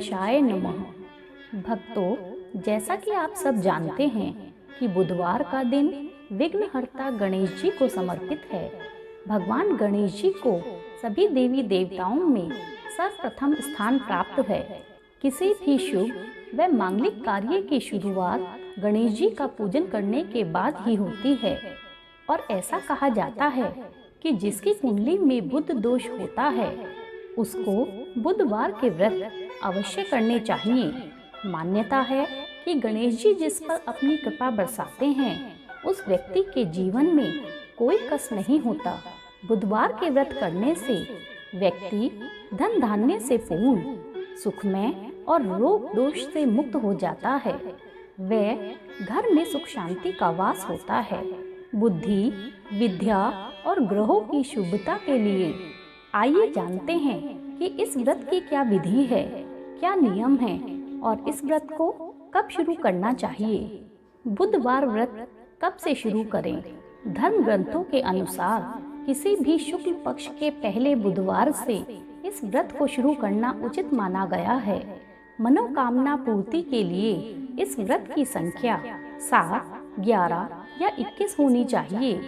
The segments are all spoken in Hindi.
गणेशाय नमः। भक्तों, जैसा कि आप सब जानते हैं कि बुधवार का दिन विघ्नहर्ता गणेश जी को समर्पित है। भगवान गणेश जी को सभी देवी देवताओं में सर्वप्रथम स्थान प्राप्त है। किसी भी शुभ व मांगलिक कार्य की शुरुआत गणेश जी का पूजन करने के बाद ही होती है और ऐसा कहा जाता है कि जिसकी कुंडली में बुध दोष होता है उसको बुधवार के व्रत अवश्य करने चाहिए। मान्यता है कि गणेश जी जिस पर अपनी कृपा बरसाते हैं उस व्यक्ति के जीवन में कोई कष्ट नहीं होता। बुधवार के व्रत करने से व्यक्ति धन धान्य से पूर्ण, सुखमय और रोग दोष से मुक्त हो जाता है। वह घर में सुख शांति का वास होता है। बुद्धि, विद्या और ग्रहों की शुभता के लिए आइए जानते हैं कि इस व्रत की क्या विधि है, क्या नियम है और इस व्रत को कब शुरू करना चाहिए। बुधवार व्रत कब से शुरू करें? धर्म ग्रंथों के अनुसार किसी भी शुक्ल पक्ष के पहले बुधवार से इस व्रत को शुरू करना उचित माना गया है। मनोकामना पूर्ति के लिए इस व्रत की संख्या 7, 11 या 21 होनी चाहिए।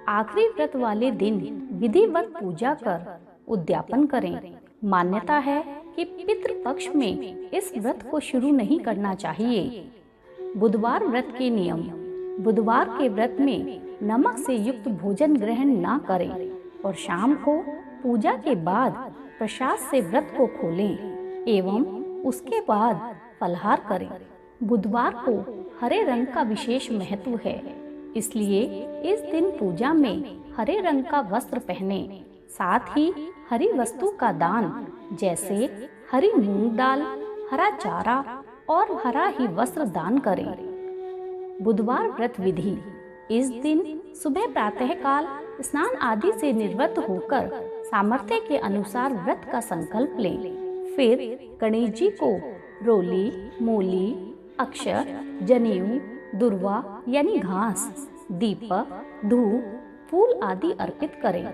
आखिरी व्रत वाले दिन विधिवत पूजा कर उद्यापन करें। मान्यता है कि पितृपक्ष में इस व्रत को शुरू नहीं करना चाहिए। बुधवार व्रत के नियम। बुधवार के व्रत में नमक से युक्त भोजन ग्रहण न करें और शाम को पूजा के बाद प्रसाद से व्रत को खोलें एवं उसके बाद फलाहार करें। बुधवार को हरे रंग का विशेष महत्व है, इसलिए इस दिन पूजा में हरे रंग का वस्त्र पहने। साथ ही हरी वस्तु का दान जैसे हरी मूंग दाल, हरा चारा और हरा ही वस्त्र दान करें। बुधवार व्रत विधि। इस दिन सुबह प्रातः काल स्नान आदि से निवृत्त होकर सामर्थ्य के अनुसार व्रत का संकल्प लें। फिर गणेश जी को रोली, मूली, अक्षर, जनेऊ, दुर्वा यानी घास, दीपक, धूप, फूल आदि अर्पित करें।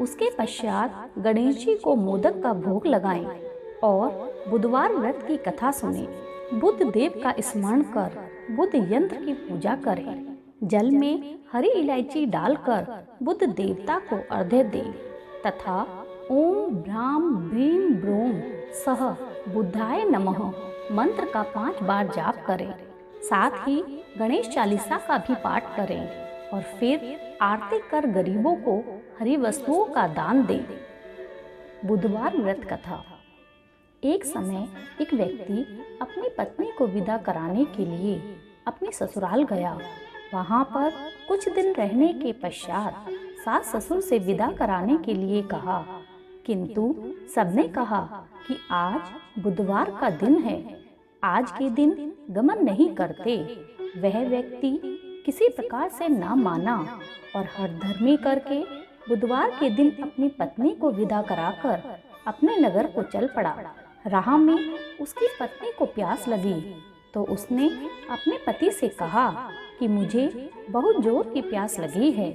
उसके पश्चात गणेश जी को मोदक का भोग लगाएं और बुधवार व्रत की कथा सुनें। बुध देव का स्मरण कर बुध यंत्र की पूजा करें। जल में हरी इलायची डालकर बुध देवता को अर्घ्य दें तथा ओम भ्राम भ्रीम ब्रोम सह बुद्धाय नमः मंत्र का 5 बार जाप करें। साथ ही गणेश चालीसा का भी पाठ करें और फिर आरती कर गरीबों को हरी वस्तुओं का दान दें। बुधवार व्रत कथा। एक समय एक व्यक्ति अपनी पत्नी को विदा कराने के लिए अपने ससुराल गया। वहां पर कुछ दिन रहने के पश्चात सास ससुर से विदा कराने के लिए कहा, किंतु सबने कहा कि आज बुधवार का दिन है, आज के दिन गमन नहीं करते। वह व्यक्ति किसी प्रकार से ना माना और हठधर्मी करके बुधवार के दिन अपनी पत्नी को विदा कराकर अपने नगर को चल पड़ा। राह में उसकी पत्नी को प्यास लगी तो उसने अपने पति से कहा कि मुझे बहुत जोर की प्यास लगी है।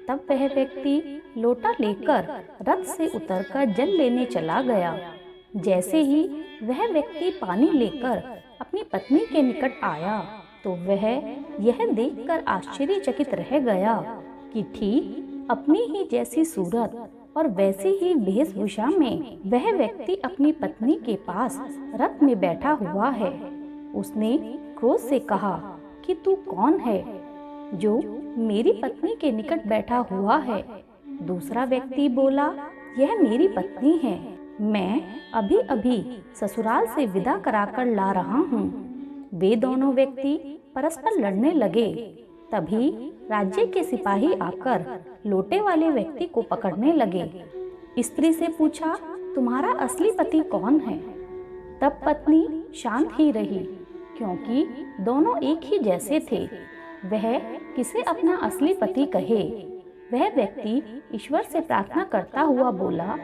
तब वह व्यक्ति लोटा लेकर रथ से उतरकर जल लेने चला गया। जैसे ही वह व्यक्ति पानी लेकर अपनी पत्नी के निकट आया तो वह यह देखकर आश्चर्यचकित रह गया कि ठीक अपनी ही जैसी सूरत और वैसी ही वेशभूषा में वह व्यक्ति अपनी पत्नी के पास रथ में बैठा हुआ है। उसने क्रोध से कहा कि तू कौन है जो मेरी पत्नी के निकट बैठा हुआ है। दूसरा व्यक्ति बोला, यह मेरी पत्नी है, मैं अभी अभी ससुराल से विदा कराकर ला रहा हूँ। वे दोनों व्यक्ति परस्पर लड़ने लगे। तभी राज्य के सिपाही आकर लोटे वाले व्यक्ति को पकड़ने लगे। स्त्री से पूछा, तुम्हारा असली पति कौन है? तब पत्नी शांत ही रही क्योंकि दोनों एक ही जैसे थे। वह किसे अपना असली पति कहे। वह व्यक्ति ईश्वर से प्रार्थना करता हुआ बोला,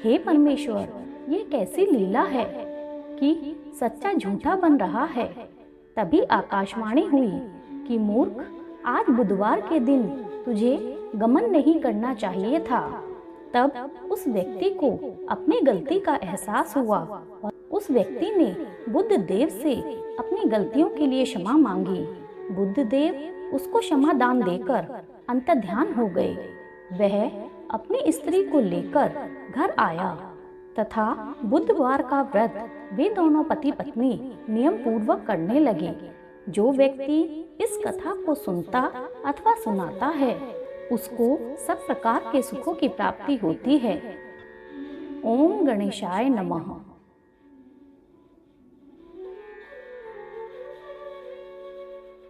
हे परमेश्वर, ये कैसी लीला है कि सच्चा झूठा बन रहा है। तभी आकाशवाणी हुई कि मूर्ख, आज बुधवार के दिन तुझे गमन नहीं करना चाहिए था। तब उस व्यक्ति को अपनी गलती का एहसास हुआ और उस व्यक्ति ने बुद्ध देव से अपनी गलतियों के लिए क्षमा मांगी। बुद्ध देव उसको क्षमा दान देकर अंतर्ध्यान हो गए। वह अपनी स्त्री को लेकर घर आया तथा बुधवार का व्रत वे दोनों पति पत्नी नियम पूर्वक करने लगे। जो व्यक्ति इस कथा को सुनता अथवा सुनाता है उसको सब प्रकार के सुखों की प्राप्ति होती है। ओम गणेशाय नमः।